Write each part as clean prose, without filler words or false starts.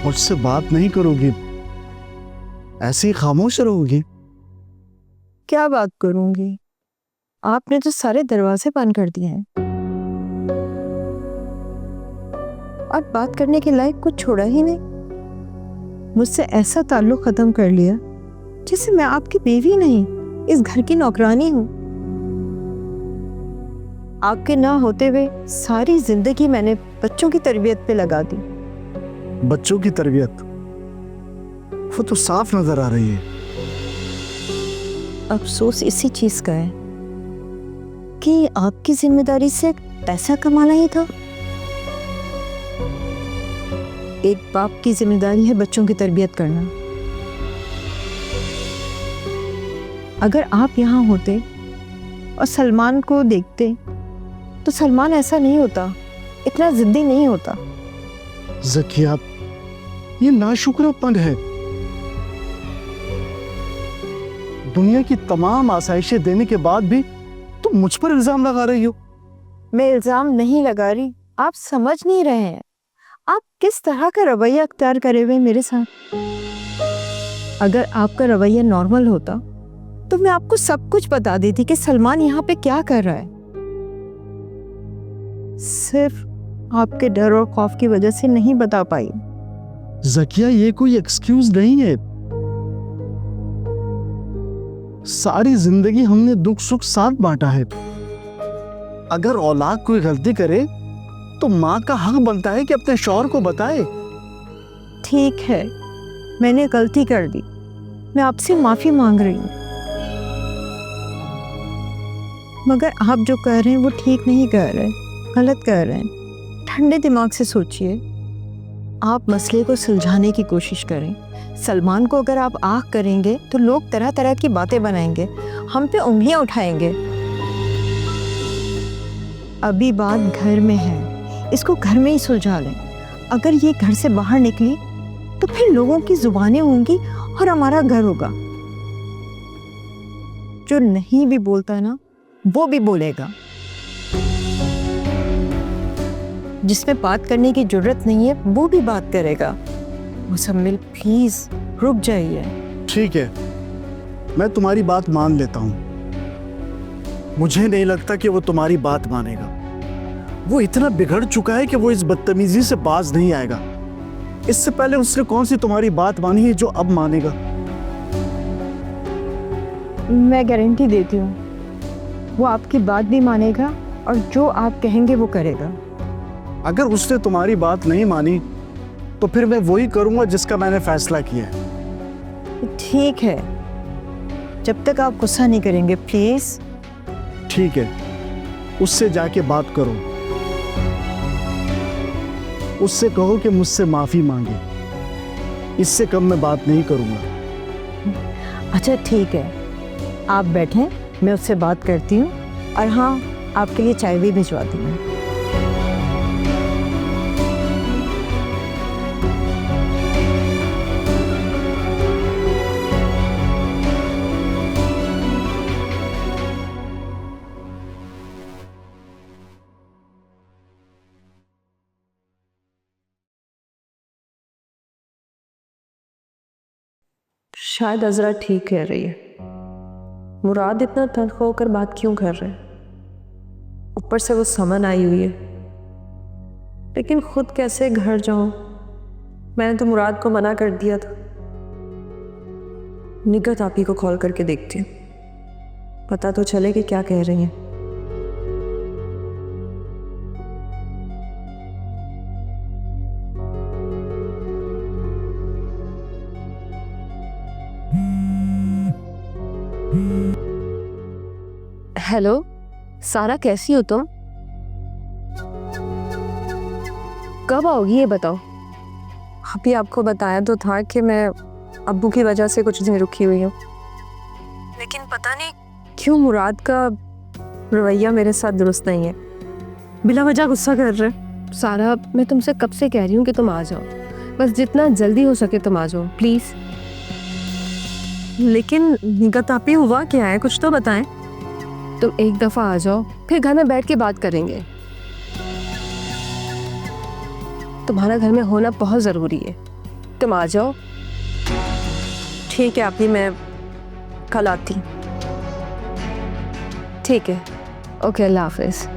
मुझसे बात नहीं करोगी, ऐसे ही खामोश रहोगी? क्या बात करूंगी? आपने तो सारे दरवाजे बंद कर दिए हैं और बात करने के लायक कुछ छोड़ा ही नहीं। मुझसे ऐसा ताल्लुक खत्म कर लिया जैसे मैं आपकी बीवी नहीं, इस घर की नौकरानी हूं। आपके ना होते हुए सारी जिंदगी मैंने बच्चों की तरबियत पे लगा दी। बच्चों की तरबियत? वो तो साफ नजर आ रही है। अफसोस इसी चीज का है कि आपकी जिम्मेदारी से पैसा कमाना ही था। एक बाप की जिम्मेदारी है बच्चों की तरबियत करना। अगर आप यहाँ होते और सलमान को देखते तो सलमान ऐसा नहीं होता, इतना जिद्दी नहीं होता। ज़किया, ये नाशुक्रापन है। दुनिया की तमाम आसाइशें देने के बाद भी तुम मुझ पर इल्जाम लगा रही हो। मैं इल्जाम नहीं लगा रही, आप समझ नहीं रहे हैं। आप किस तरह का रवैया अख्तियार करे हुए मेरे साथ। अगर आपका रवैया नॉर्मल होता तो मैं आपको सब कुछ बता देती कि सलमान यहाँ पे क्या कर रहा है। सिर्फ आपके डर और खौफ की वजह से नहीं बता पाई। ज़किया, ये कोई एक्सक्यूज नहीं है। सारी जिंदगी हमने दुख सुख साथ बांटा है। अगर औलाद कोई गलती करे तो माँ का हक बनता है कि अपने शौहर को बताए। ठीक है, मैंने गलती कर दी, मैं आपसे माफी मांग रही हूँ। मगर आप जो कह रहे हैं वो ठीक नहीं कह रहे, गलत कह रहे हैं। ठंडे दिमाग से सोचिए। आप मसले को सुलझाने की कोशिश करें। सलमान को अगर आप आँख करेंगे तो लोग तरह तरह की बातें बनाएंगे, हम पे उंगलियां उठाएंगे। अभी बात घर में है, इसको घर में ही सुलझा लें। अगर ये घर से बाहर निकली तो फिर लोगों की जुबानें होंगी और हमारा घर होगा। जो नहीं भी बोलता ना, वो भी बोलेगा। जिसमें बात करने की जरूरत नहीं है वो भी बात करेगा। मुसम्मिल, प्लीज रुक जाइए। ठीक है, मैं तुम्हारी बात मान लेता हूं। मुझे नहीं लगता कि वो तुम्हारी बात मानेगा। वो इतना बिगड़ चुका है कि वो इस बदतमीजी से बाज नहीं आएगा। इससे पहले उसने कौन सी तुम्हारी बात मानी है जो अब मानेगा? मैं गारंटी देती हूँ वो आपकी बात भी मानेगा और जो आप कहेंगे वो करेगा। अगर उसने तुम्हारी बात नहीं मानी तो फिर मैं वही करूंगा जिसका मैंने फैसला किया है। ठीक है, जब तक आप गुस्सा नहीं करेंगे, प्लीज। ठीक है, उससे जाके बात करो। उससे कहो कि मुझसे माफी मांगे। इससे कम मैं बात नहीं करूंगा। अच्छा ठीक है, आप बैठें, मैं उससे बात करती हूँ। और हाँ, आपके लिए चाय भी भिजवाती हूँ। शायद अजरा ठीक कह रही है। मुराद इतना तनख होकर बात क्यों कर रहे हैं? ऊपर से वो समन आई हुई है। लेकिन खुद कैसे घर जाऊं? मैंने तो मुराद को मना कर दिया था। निगत आप ही को कॉल करके देखती हूँ, पता तो चले कि क्या कह रही हैं। हेलो सारा, कैसी हो तुम? कब आओगी ये बताओ। अभी आपको बताया तो था कि मैं अब्बू की वजह से कुछ दिन रुकी हुई हूँ, लेकिन पता नहीं क्यों मुराद का रवैया मेरे साथ दुरुस्त नहीं है। बिला वजह गुस्सा कर रहे, सारा, मैं तुमसे कब से कह रही हूँ कि तुम आ जाओ, बस जितना जल्दी हो सके तुम आ जाओ प्लीज। लेकिन निगत आप ही हुआ क्या है, कुछ तो बताएं। तुम एक दफा आ जाओ, फिर घर में बैठ के बात करेंगे। तुम्हारा घर में होना बहुत जरूरी है, तुम आ जाओ। ठीक है आप ही, मैं कल आती। ठीक है, ओके, अल्लाह हाफिज।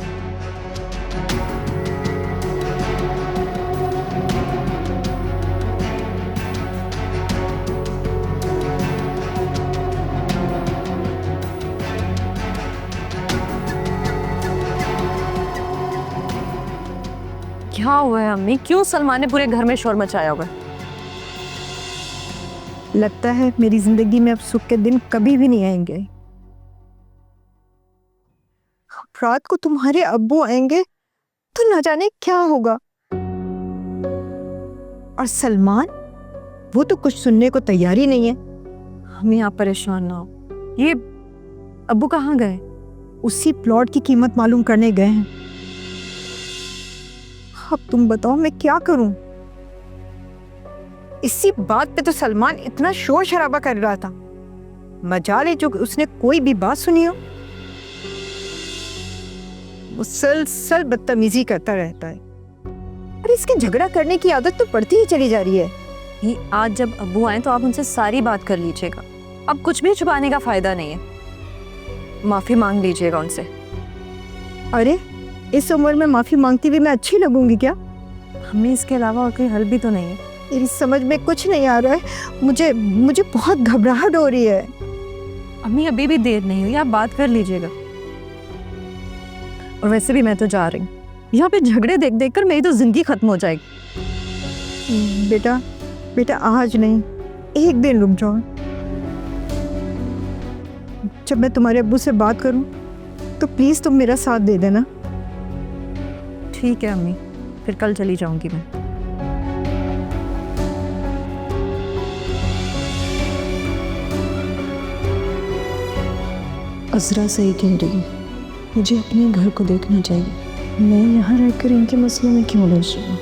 क्या हुआ है अम्मी, क्यों सलमान ने पूरे घर में शोर मचाया होगा? लगता है मेरी जिंदगी में अब सुख के दिन कभी भी नहीं आएंगे। रात को तुम्हारे अब्बू आएंगे तो न जाने क्या होगा। और सलमान, वो तो कुछ सुनने को तैयार ही नहीं है। अम्मी आप परेशान ना हो। ये अब्बू कहाँ गए? उसी प्लॉट की कीमत मालूम करने गए हैं। अब तुम बताओ मैं क्या करूं? इसी बात पे तो सलमान इतना शोर शराबा कर रहा था। मजाल है जो उसने कोई भी बात सुनी हो। मुसलसल बदतमीजी करता रहता है और इसके झगड़ा करने की आदत तो बढ़ती ही चली जा रही है। ये आज जब अब्बू आए तो आप उनसे सारी बात कर लीजिएगा। अब कुछ भी छुपाने का फायदा नहीं है, माफी मांग लीजिएगा उनसे। अरे इस उम्र में माफी मांगती हुई मैं अच्छी लगूंगी क्या? हमें इसके अलावा और कोई हल भी तो नहीं है। मेरी समझ में कुछ नहीं आ रहा है। मुझे बहुत घबराहट हो रही है। अम्मी अभी भी देर नहीं हुई, आप बात कर लीजिएगा। और वैसे भी मैं तो जा रही हूँ, यहाँ पे झगड़े देख देख कर मेरी तो जिंदगी खत्म हो जाएगी। बेटा आज नहीं, एक दिन रुक जाओ। जब मैं तुम्हारे अब्बू से बात करूं तो प्लीज तुम मेरा साथ दे देना। ठीक है अम्मी, फिर कल चली जाऊंगी मैं। अज़रा सही कह रही है, मुझे अपने घर को देखना चाहिए। मैं यहाँ रहकर इनके मसलों में क्यों उलझ रही हूँ?